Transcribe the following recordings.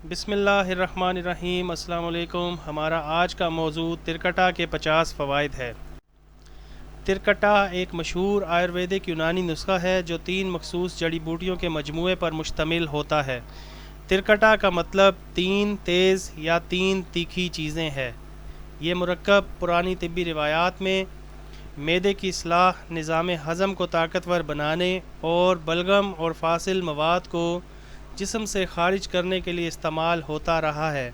بسم اللہ الرحمن الرحیم۔ السلام علیکم۔ ہمارا آج کا موضوع ترکٹا کے 50 فوائد ہے۔ ترکٹا ایک مشہور آیورویدک یونانی نسخہ ہے جو 3 مخصوص جڑی بوٹیوں کے مجموعے پر مشتمل ہوتا ہے۔ ترکٹا کا مطلب 3 تیز یا 3 تیکھی چیزیں ہے۔ یہ مرکب پرانی طبی روایات میں معدے کی اصلاح، نظام ہضم کو طاقتور بنانے اور بلغم اور فاصل مواد کو جسم سے خارج کرنے کے لیے استعمال ہوتا رہا ہے۔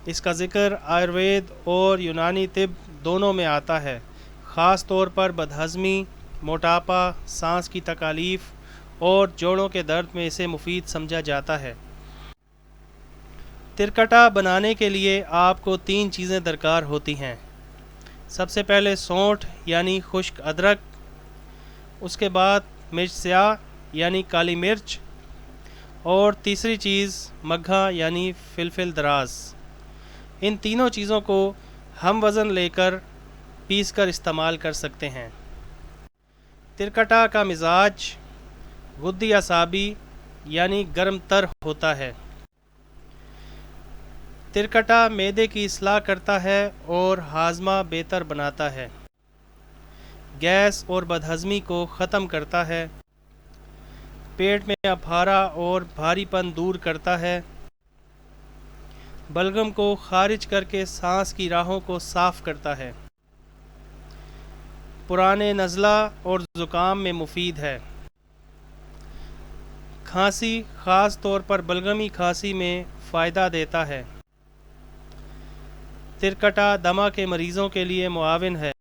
اس کا ذکر آیوروید اور یونانی طب دونوں میں آتا ہے۔ خاص طور پر بدہضمی، موٹاپا، سانس کی تکالیف اور جوڑوں کے درد میں اسے مفید سمجھا جاتا ہے۔ ترکٹا بنانے کے لیے آپ کو 3 چیزیں درکار ہوتی ہیں۔ سب سے پہلے سونٹھ یعنی خشک ادرک، اس کے بعد مرچ سیاہ یعنی کالی مرچ، اور تیسری چیز مگھا یعنی فلفل دراز۔ ان تینوں چیزوں کو ہم وزن لے کر پیس کر استعمال کر سکتے ہیں۔ ترکٹا کا مزاج غدی اعصابی یعنی گرم تر ہوتا ہے۔ ترکٹا معدے کی اصلاح کرتا ہے اور ہاضمہ بہتر بناتا ہے، گیس اور بدہضمی کو ختم کرتا ہے، پیٹ میں اپھارا اور بھاری پن دور کرتا ہے، بلغم کو خارج کر کے سانس کی راہوں کو صاف کرتا ہے، پرانے نزلہ اور زکام میں مفید ہے، کھانسی خاص طور پر بلغمی کھانسی میں فائدہ دیتا ہے، ترکٹا دمہ کے مریضوں کے لیے معاون ہے،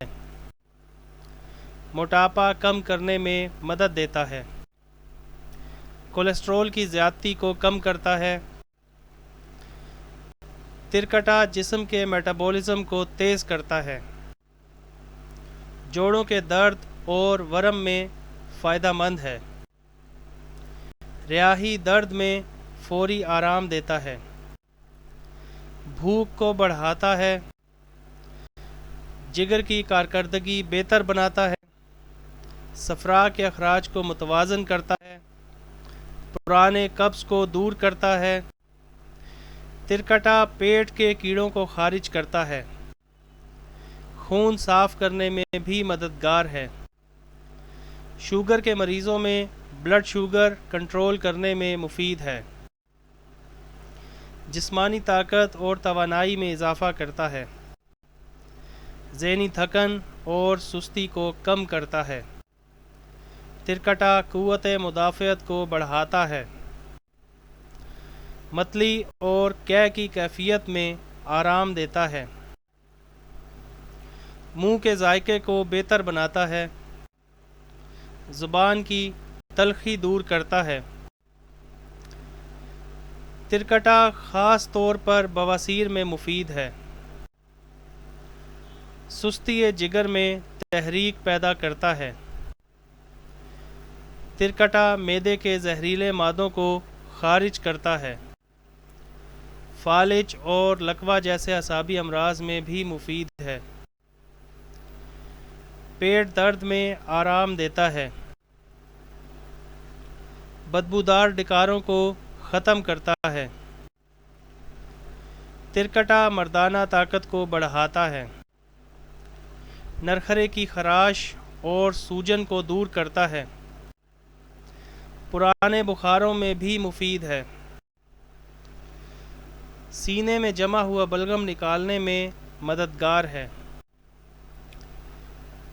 موٹاپا کم کرنے میں مدد دیتا ہے، کولیسٹرول کی زیادتی کو کم کرتا ہے، ترکٹا جسم کے میٹابولزم کو تیز کرتا ہے، جوڑوں کے درد اور ورم میں فائدہ مند ہے، ریاحی درد میں فوری آرام دیتا ہے، بھوک کو بڑھاتا ہے، جگر کی کارکردگی بہتر بناتا ہے، صفرا کے اخراج کو متوازن کرتا ہے، پرانے قبض کو دور کرتا ہے، ترکٹا پیٹ کے کیڑوں کو خارج کرتا ہے، خون صاف کرنے میں بھی مددگار ہے، شوگر کے مریضوں میں بلڈ شوگر کنٹرول کرنے میں مفید ہے، جسمانی طاقت اور توانائی میں اضافہ کرتا ہے، ذہنی تھکن اور سستی کو کم کرتا ہے، ترکٹا قوت مدافعت کو بڑھاتا ہے، متلی اور قے کی کیفیت میں آرام دیتا ہے، منہ کے ذائقے کو بہتر بناتا ہے، زبان کی تلخی دور کرتا ہے، ترکٹا خاص طور پر بواسیر میں مفید ہے، سستی جگر میں تحریک پیدا کرتا ہے، ترکٹا معدے کے زہریلے مادوں کو خارج کرتا ہے، فالج اور لکوہ جیسے اعصابی امراض میں بھی مفید ہے، پیٹ درد میں آرام دیتا ہے، بدبودار ڈکاروں کو ختم کرتا ہے، ترکٹا مردانہ طاقت کو بڑھاتا ہے، نرخرے کی خراش اور سوجن کو دور کرتا ہے، پرانے بخاروں میں بھی مفید ہے، سینے میں جمع ہوا بلغم نکالنے میں مددگار ہے،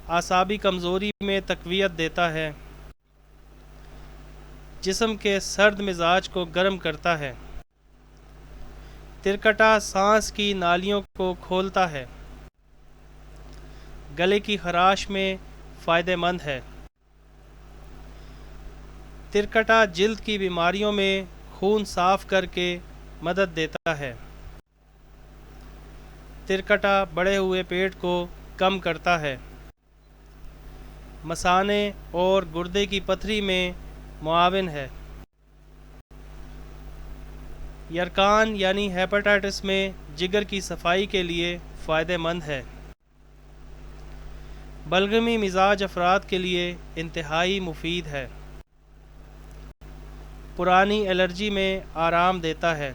اعصابی کمزوری میں تقویت دیتا ہے، جسم کے سرد مزاج کو گرم کرتا ہے، ترکٹا سانس کی نالیوں کو کھولتا ہے، گلے کی خراش میں فائدہ مند ہے، ترکٹا جلد کی بیماریوں میں خون صاف کر کے مدد دیتا ہے، ترکٹا بڑھے ہوئے پیٹ کو کم کرتا ہے، مثانے اور گردے کی پتھری میں معاون ہے، یرقان یعنی ہیپاٹائٹس میں جگر کی صفائی کے لیے فائدہ مند ہے، بلغمی مزاج افراد کے لیے انتہائی مفید ہے، پرانی الرجی میں آرام دیتا ہے،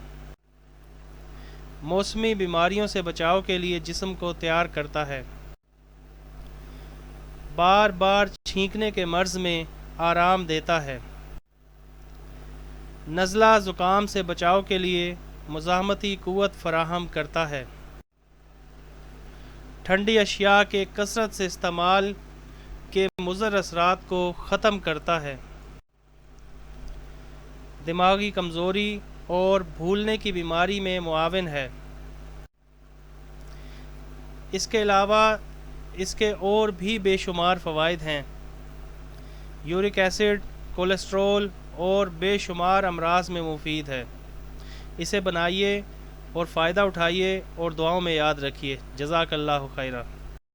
موسمی بیماریوں سے بچاؤ کے لیے جسم کو تیار کرتا ہے۔ بار بار چھینکنے کے مرض میں آرام دیتا ہے۔ نزلہ زکام سے بچاؤ کے لیے مزاحمتی قوت فراہم کرتا ہے۔ ٹھنڈی اشیاء کے کثرت سے استعمال کے مضر اثرات کو ختم کرتا ہے۔ دماغی کمزوری اور بھولنے کی بیماری میں معاون ہے۔ اس کے علاوہ اس کے اور بھی بے شمار فوائد ہیں۔ یورک ایسڈ، کولیسٹرول اور بے شمار امراض میں مفید ہے۔ اسے بنائیے اور فائدہ اٹھائیے اور دعاؤں میں یاد رکھیے۔ جزاک اللہ خیرہ۔